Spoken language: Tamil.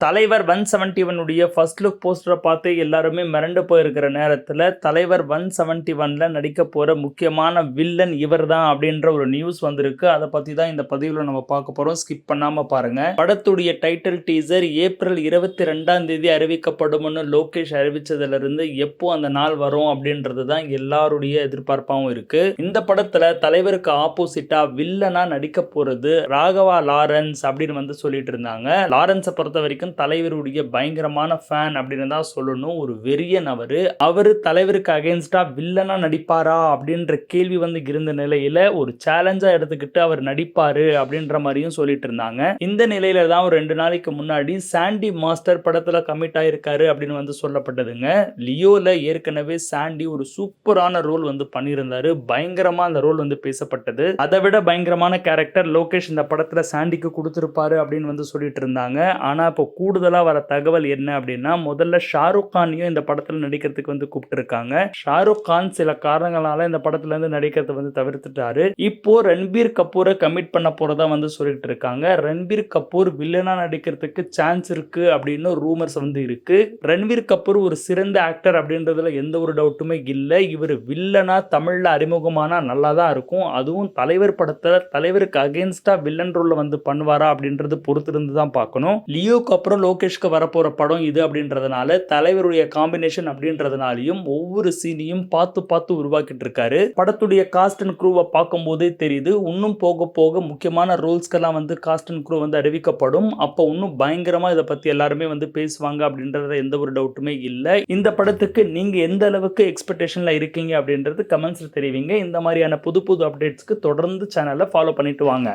தலைவர் 171 உடைய ஃபர்ஸ்ட் லுக் போஸ்டரை பார்த்து எல்லாருமே மிரண்டு போயிருக்கிற நேரத்தில் தலைவர் 171ல நடிக்க போகிற முக்கியமான வில்லன் இவர் தான் அப்படின்ற ஒரு நியூஸ் வந்திருக்கு. அதை பற்றி தான் இந்த பதிவில் நம்ம பார்க்க போகிறோம். ஸ்கிப் பண்ணாமல் பாருங்கள். படத்துடைய டைட்டில் டீசர் ஏப்ரல் 22 அறிவிக்கப்படும்னு லோகேஷ் அறிவிச்சதுலேருந்து எப்போ அந்த நாள் வரும் அப்படின்றது தான் எல்லாருடைய எதிர்பார்ப்பாகவும் இருக்குது. இந்த படத்தில் தலைவருக்கு ஆப்போசிட்டாக வில்லனா நடிக்க போகிறது ராகவா லாரன்ஸ் அப்படின்னு வந்து சொல்லிட்டு இருந்தாங்க. லாரன்ஸை பொறுத்த வரைக்கும் தலைவருடைய பயங்கரமான ஃபேன் அப்படின்னு தான் சொல்லணும். ஒரு வெறியன் அவரு தலைவருக்கு அகைன்ஸ்டா வில்லனா நடிப்பாரா அப்படின்ற கேள்வி வந்து இருந்த நிலையில ஒரு சேலஞ்சா எடுத்துக்கிட்டு அவர் நடிப்பாரு அப்படின்ற மாதிரியும் சொல்லிட்டு இருந்தாங்க. இந்த நிலையில தான் ஒரு 2 நாளைக்கு முன்னாடி சாண்டி மாஸ்டர் படத்துல கமிட் ஆயிருக்காரு அப்படின்னு வந்து சொல்லப்பட்டதுங்க. லியோல ஏற்கனவே சாண்டி ஒரு சூப்பரான ரோல் வந்து பண்ணியிருந்தாரு. பயங்கரமா அந்த ரோல் வந்து பேசப்பட்டது. அதை விட பயங்கரமான கேரக்டர் லோகேஷ் இந்த படத்துல சாண்டிக்கு கொடுத்திருப்பாரு அப்படின்னு வந்து சொல்லிட்டு இருந்தாங்க. ஆனா இப்போ கூடுதலா வர தகவல் என்ன அப்படின்னா, முதல்ல ஷாருக் கானையும் இந்த படத்துல நடிக்கிறதுக்கு வந்து கூப்பிட்டுருக்காங்க. ஷாருக் கான் சில காரணங்களால இந்த படத்துல இருந்து நடிக்கிறத வந்து தவிர்த்துட்டாரு. இப்போ ரன்பீர் கபூரை கமிட் பண்ண போறதா வந்து சொல்லிட்டு இருக்காங்க. ரன்பீர் கபூர் வில்லனா நடிக்கிறதுக்கு சான்ஸ் இருக்கு அப்படின்னு ரூமர்ஸ் வந்து இருக்கு. ரன்பீர் கபூர் ஒரு சிறந்த ஆக்டர் அப்படின்றதுல எந்த ஒரு டவுட்டுமே இல்லை. இவர் வில்லனா தமிழ்ல அறிமுகமானா நல்லா தான் இருக்கும். அதுவும் தலைவர் படத்துல தலைவருக்கு அகைன்ஸ்டா வில்லன் ரோல்ல வந்து பண்ணுவாரா அப்படின்றது பொறுத்திருந்து தான் பார்க்கணும். லியோக்கு அப்புறம் லோகேஷ்க்கு வரப்போற படம் இது அப்படின்றதுனால தலைவருடைய காம்பினேஷன் அப்படின்றதுனாலையும் ஒவ்வொரு சீனையும் பார்த்து உருவாக்கிட்டு இருக்காரு. படத்துடைய காஸ்ட் அண்ட் க்ரூவை பார்க்கும் போதே தெரியுது. இன்னும் போக போக முக்கியமான ரோல்ஸ்க்கெல்லாம் வந்து காஸ்ட் அண்ட் க்ரூ வந்து அறிவிக்கப்படும். அப்போ இன்னும் பயங்கரமா இதை பத்தி எல்லாருமே வந்து பேசுவாங்க அப்படின்றத எந்த ஒரு டவுட்டுமே இல்லை. இந்த படத்துக்கு நீங்க எந்த அளவுக்கு எக்ஸ்பெக்டேஷன்ல இருக்கீங்க அப்படின்றது கமெண்ட்ஸ்ல தெரிவிங்க. இந்த மாதிரியான புது அப்டேட்ஸ்க்கு தொடர்ந்து சேனலை ஃபாலோ பண்ணிட்டு வாங்க.